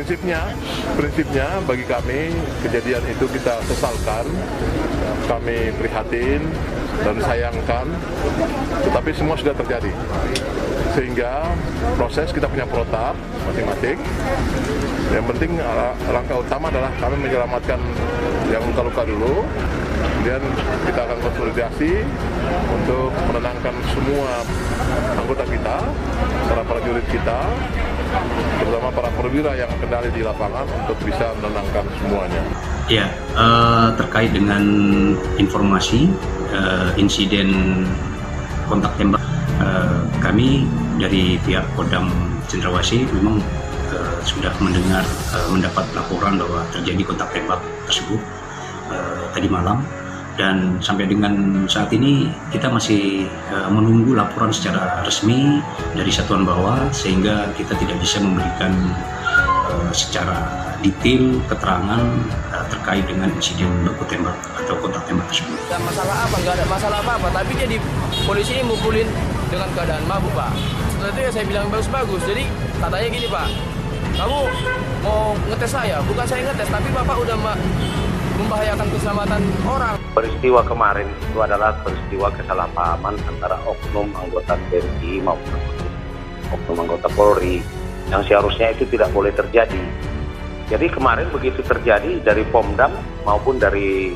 Prinsipnya bagi kami kejadian itu kita sesalkan, kami prihatin dan sayangkan, tetapi semua sudah terjadi. Sehingga proses kita punya protap masing-masing. Yang penting langkah utama adalah kami menyelamatkan yang luka-luka dulu. Kemudian kita akan konsolidasi untuk menenangkan semua anggota kita, para prajurit kita, terutama para perwira yang kendali di lapangan untuk bisa menenangkan semuanya. Ya, terkait dengan informasi insiden kontak tembak, kami dari pihak Kodam Cendrawasih memang sudah mendapat laporan bahwa terjadi kontak tembak tersebut tadi malam, dan sampai dengan saat ini kita masih menunggu laporan secara resmi dari satuan bawah, sehingga kita tidak bisa memberikan secara detail keterangan terkait dengan insiden baku tembak atau kontak tembak tersebut. Tidak masalah apa, nggak ada masalah apa-apa, tapi jadi polisi ini mukulin dengan keadaan mabuk, Pak. Setelah itu ya saya bilang bagus-bagus, jadi katanya gini, Pak, kamu mau ngetes saya, bukan saya ngetes, tapi Bapak udah membahayakan keselamatan orang. Peristiwa kemarin itu adalah peristiwa kesalahpahaman antara oknum anggota TNI maupun oknum anggota Polri yang seharusnya itu tidak boleh terjadi. Jadi kemarin begitu terjadi dari Pomdam maupun dari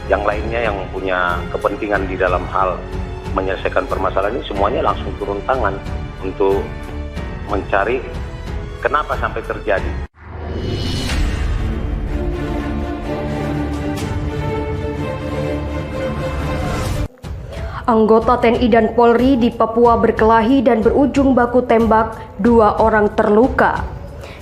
yang lainnya yang punya kepentingan di dalam hal menyelesaikan permasalahan ini, semuanya langsung turun tangan untuk mencari kenapa sampai terjadi. Anggota TNI dan Polri di Papua berkelahi dan berujung baku tembak, 2 orang terluka.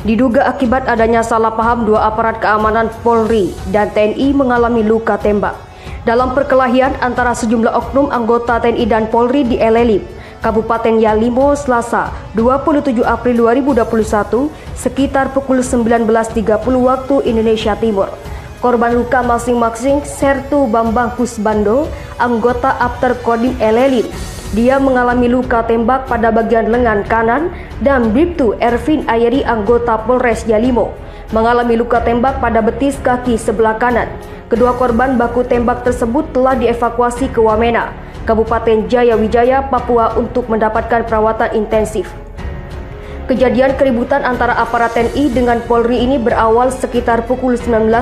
Diduga akibat adanya salah paham, 2 aparat keamanan Polri dan TNI mengalami luka tembak dalam perkelahian antara sejumlah oknum anggota TNI dan Polri di Elelim, Kabupaten Yalimo, Selasa 27 April 2021 sekitar pukul 19.30 waktu Indonesia Timur. Korban luka masing-masing Sertu Bambang Kusbando, anggota Apter Kodim Elelim. Dia mengalami luka tembak pada bagian lengan kanan, dan Bribtu Ervin Ayeri, anggota Polres Yalimo, mengalami luka tembak pada betis kaki sebelah kanan. Kedua korban baku tembak tersebut telah dievakuasi ke Wamena, Kabupaten Jayawijaya, Papua untuk mendapatkan perawatan intensif. Kejadian keributan antara aparat TNI dengan Polri ini berawal sekitar pukul 19.00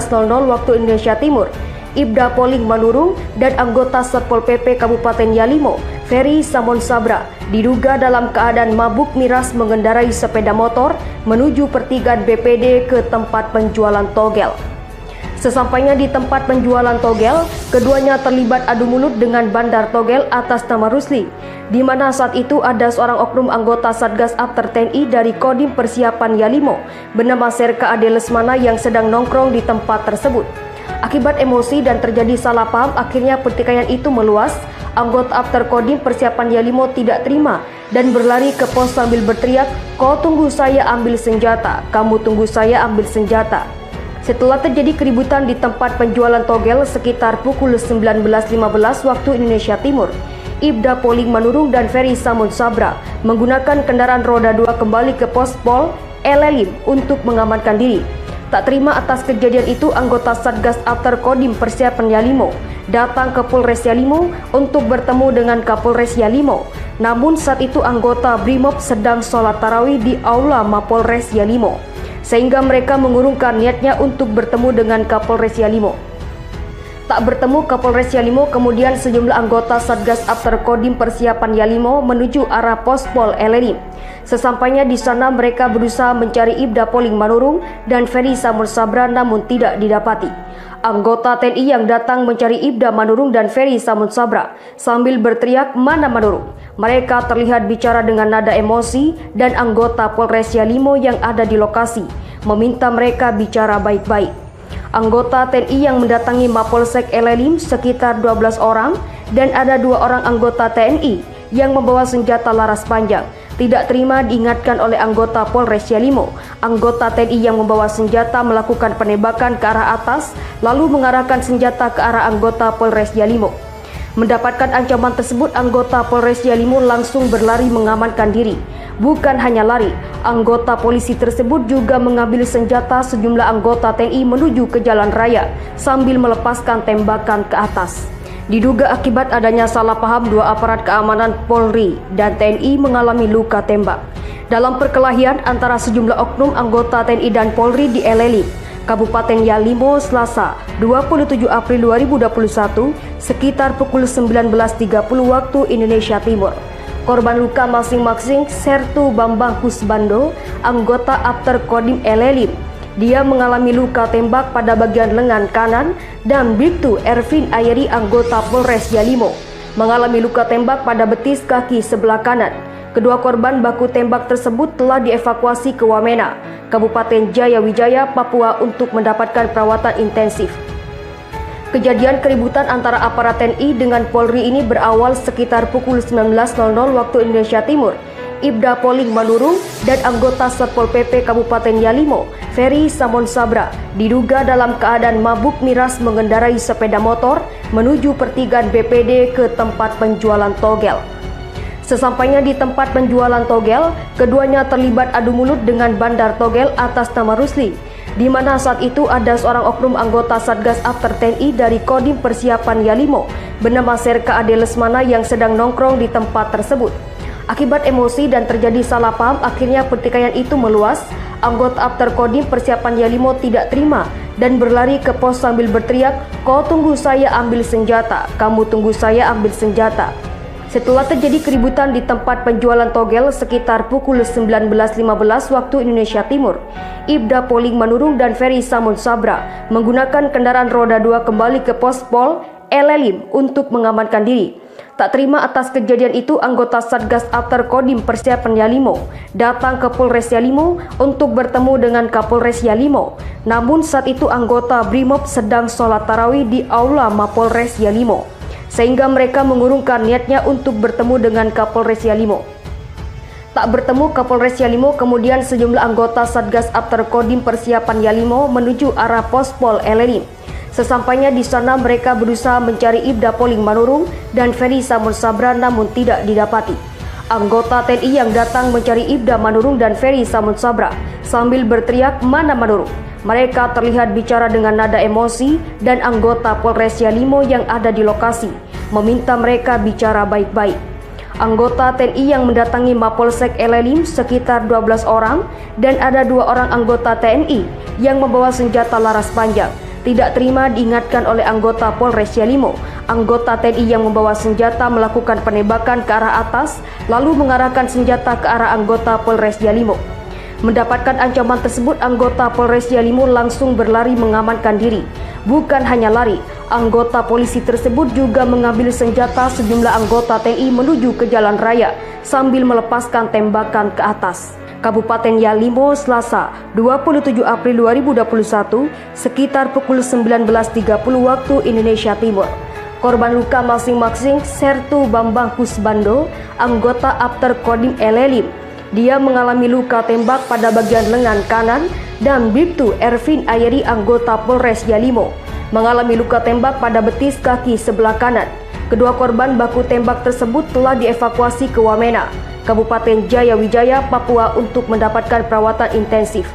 waktu Indonesia Timur. Ibda Poling Manurung dan anggota Satpol PP Kabupaten Yalimo, Ferry Samon Sabra, diduga dalam keadaan mabuk miras mengendarai sepeda motor menuju pertigaan BPD ke tempat penjualan togel. Sesampainya di tempat penjualan togel, keduanya terlibat adu mulut dengan bandar togel atas nama Rusli, di mana saat itu ada seorang oknum anggota Satgas Apter TNI dari Kodim Persiapan Yalimo bernama Serka Ade Lesmana yang sedang nongkrong di tempat tersebut. Akibat emosi dan terjadi salah paham, akhirnya pertikaian itu meluas. Anggota Apter Kodim Persiapan Yalimo tidak terima dan berlari ke pos sambil berteriak, "Kau tunggu saya ambil senjata, kamu tunggu saya ambil senjata." Setelah terjadi keributan di tempat penjualan togel sekitar pukul 19.15 waktu Indonesia Timur, Ibda Poling Manurung dan Ferry Samon Sabra menggunakan kendaraan roda 2 kembali ke pos Pol Elelim untuk mengamankan diri. Tak terima atas kejadian itu, anggota Satgas Apter Kodim Persiapan Yalimo datang ke Polres Yalimo untuk bertemu dengan Kapolres Yalimo. Namun saat itu anggota Brimob sedang sholat tarawih di aula Mapolres Yalimo, sehingga mereka mengurungkan niatnya untuk bertemu dengan Kapolres Yalimo. Tak bertemu Kapolres Yalimo, kemudian sejumlah anggota Satgas Apter Kodim Persiapan Yalimo menuju arah pos Pol Elelim. Sesampainya di sana mereka berusaha mencari Ibda Poling Manurung dan Ferry Samon Sabra, namun tidak didapati. Anggota TNI yang datang mencari Ibda Manurung dan Ferry Samon Sabra sambil berteriak, "Mana Manurung?" Mereka terlihat bicara dengan nada emosi, dan anggota Polres Yalimo yang ada di lokasi meminta mereka bicara baik-baik. Anggota TNI yang mendatangi Mapolsek Elelim sekitar 12 orang, dan ada 2 orang anggota TNI yang membawa senjata laras panjang. Tidak terima diingatkan oleh anggota Polres Yalimo. Anggota TNI yang membawa senjata melakukan penembakan ke arah atas, lalu mengarahkan senjata ke arah anggota Polres Yalimo. Mendapatkan ancaman tersebut, anggota Polres Yalimo langsung berlari mengamankan diri. Bukan hanya lari, anggota polisi tersebut juga mengambil senjata sejumlah anggota TNI menuju ke jalan raya sambil melepaskan tembakan ke atas. Diduga akibat adanya salah paham, dua aparat keamanan Polri dan TNI mengalami luka tembak. Dalam perkelahian antara sejumlah oknum anggota TNI dan Polri di Elelim, Kabupaten Yalimo, Selasa 27 April 2021 sekitar pukul 19.30 waktu Indonesia Timur. Korban luka masing-masing Sertu Bambang Kusbando, anggota Apter Kodim Elelim. Dia mengalami luka tembak pada bagian lengan kanan, dan Bribtu Ervin Ayeri, anggota Polres Yalimo, mengalami luka tembak pada betis kaki sebelah kanan. Kedua korban baku tembak tersebut telah dievakuasi ke Wamena, Kabupaten Jayawijaya, Papua untuk mendapatkan perawatan intensif. Kejadian keributan antara aparat TNI dengan Polri ini berawal sekitar pukul 19.00 waktu Indonesia Timur. Ibda Poling Manurung dan anggota Satpol PP Kabupaten Yalimo, Ferry Samon Sabra, diduga dalam keadaan mabuk miras mengendarai sepeda motor menuju pertigaan BPD ke tempat penjualan togel. Sesampainya di tempat penjualan togel, keduanya terlibat adu mulut dengan bandar togel atas nama Rusli, di mana saat itu ada seorang oknum anggota Satgas Apter TNI dari Kodim Persiapan Yalimo bernama Serka Ade Lesmana yang sedang nongkrong di tempat tersebut. Akibat emosi dan terjadi salah paham, akhirnya pertikaian itu meluas. Anggota Apter Kodim Persiapan Yalimo tidak terima dan berlari ke pos sambil berteriak, "Kau tunggu saya ambil senjata, kamu tunggu saya ambil senjata." Setelah terjadi keributan di tempat penjualan togel sekitar pukul 19.15 waktu Indonesia Timur, Ibda Poling Manurung dan Ferry Samon Sabra menggunakan kendaraan roda 2 kembali ke pos Pol Elelim untuk mengamankan diri. Tak terima atas kejadian itu, anggota Satgas Apter Kodim Persiapan Yalimo datang ke Polres Yalimo untuk bertemu dengan Kapolres Yalimo. Namun saat itu anggota Brimob sedang sholat tarawih di aula Mapolres Yalimo, sehingga mereka mengurungkan niatnya untuk bertemu dengan Kapolres Yalimo. Tak bertemu Kapolres Yalimo, kemudian sejumlah anggota Satgas Apter Kodim Persiapan Yalimo menuju arah pos Pol Elelim. Sesampainya di sana mereka berusaha mencari Ibda Poling Manurung dan Ferry Samon Sabra, namun tidak didapati. Anggota TNI yang datang mencari Ibda Manurung dan Ferry Samon Sabra sambil berteriak, "Mana Manurung?" Mereka terlihat bicara dengan nada emosi dan anggota Polres Yalimo yang ada di lokasi meminta mereka bicara baik-baik. Anggota TNI yang mendatangi Mapolsek Elelim sekitar 12 orang dan ada 2 orang anggota TNI yang membawa senjata laras panjang. Tidak terima diingatkan oleh anggota Polres Yalimo. Anggota TNI yang membawa senjata melakukan penembakan ke arah atas lalu mengarahkan senjata ke arah anggota Polres Yalimo. Mendapatkan ancaman tersebut, anggota Polres Yalimo langsung berlari mengamankan diri. Bukan hanya lari, anggota polisi tersebut juga mengambil senjata sejumlah anggota TNI menuju ke jalan raya sambil melepaskan tembakan ke atas. Kabupaten Yalimo, Selasa 27 April 2021 sekitar pukul 19.30 waktu Indonesia Timur. Korban luka masing-masing Sertu Bambang Kusbando, anggota Apter Kodim Elelim. Dia mengalami luka tembak pada bagian lengan kanan, dan Bribtu Ervin Ayeri, anggota Polres Yalimo, mengalami luka tembak pada betis kaki sebelah kanan. Kedua korban baku tembak tersebut telah dievakuasi ke Wamena, Kabupaten Jayawijaya, Papua untuk mendapatkan perawatan intensif.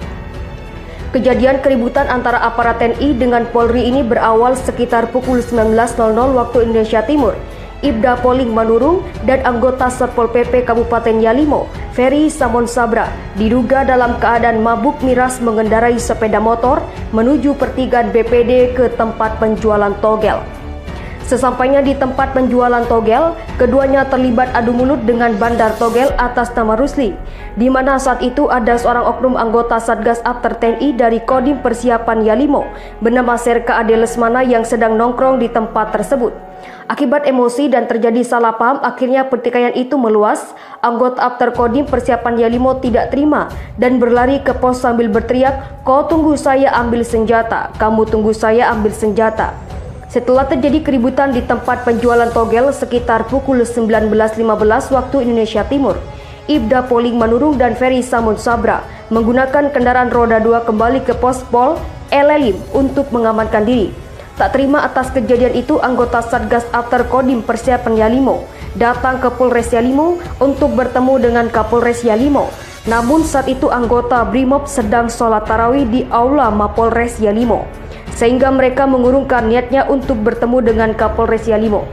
Kejadian keributan antara aparat TNI dengan Polri ini berawal sekitar pukul 19.00 waktu Indonesia Timur. Ibda Poling Manurung dan anggota Satpol PP Kabupaten Yalimo, Ferry Samon Sabra, diduga dalam keadaan mabuk miras mengendarai sepeda motor menuju pertigaan BPD ke tempat penjualan togel. Sesampainya di tempat penjualan togel, keduanya terlibat adu mulut dengan bandar togel atas nama Rusli, di mana saat itu ada seorang oknum anggota Satgas Apter TNI dari Kodim Persiapan Yalimo bernama Serka Ade Lesmana yang sedang nongkrong di tempat tersebut. Akibat emosi dan terjadi salah paham, akhirnya pertikaian itu meluas. Anggota Apter Kodim Persiapan Yalimo tidak terima dan berlari ke pos sambil berteriak, "Kau tunggu saya ambil senjata, kamu tunggu saya ambil senjata." Setelah terjadi keributan di tempat penjualan togel sekitar pukul 19.15 waktu Indonesia Timur, Ibda Poling Manurung dan Ferry Samon Sabra menggunakan kendaraan roda 2 kembali ke pos Pol Elelim untuk mengamankan diri. Tak terima atas kejadian itu, anggota Satgas Apter Kodim Persiapan Yalimo datang ke Polres Yalimo untuk bertemu dengan Kapolres Yalimo. Namun saat itu anggota Brimob sedang sholat tarawih di aula Mapolres Yalimo, sehingga mereka mengurungkan niatnya untuk bertemu dengan Kapolres Yalimo.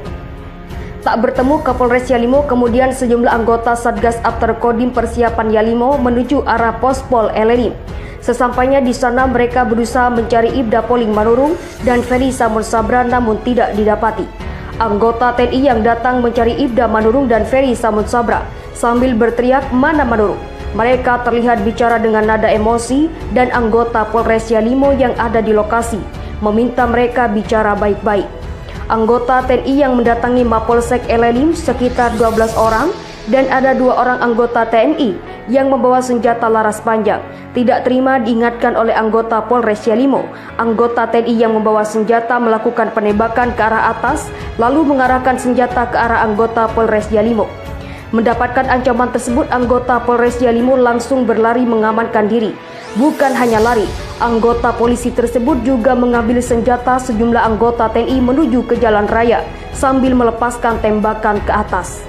Tak bertemu Kapolres Yalimo, kemudian sejumlah anggota Satgas After Kodim Persiapan Yalimo menuju arah Pospol Elelim. Sesampainya di sana mereka berusaha mencari Ibda Poling Manurung dan Ferry Samud Sabra, namun tidak didapati. Anggota TNI yang datang mencari Ibda Manurung dan Ferry Samud Sabra sambil berteriak, "Mana Manurung?" Mereka terlihat bicara dengan nada emosi dan anggota Polres Yalimo yang ada di lokasi meminta mereka bicara baik-baik. Anggota TNI yang mendatangi Mapolsek Elelim sekitar 12 orang dan ada 2 orang anggota TNI yang membawa senjata laras panjang. Tidak terima diingatkan oleh anggota Polres Yalimo. Anggota TNI yang membawa senjata melakukan penembakan ke arah atas lalu mengarahkan senjata ke arah anggota Polres Yalimo. Mendapatkan ancaman tersebut, anggota Polres Yalimo langsung berlari mengamankan diri. Bukan hanya lari, anggota polisi tersebut juga mengambil senjata sejumlah anggota TNI menuju ke jalan raya sambil melepaskan tembakan ke atas.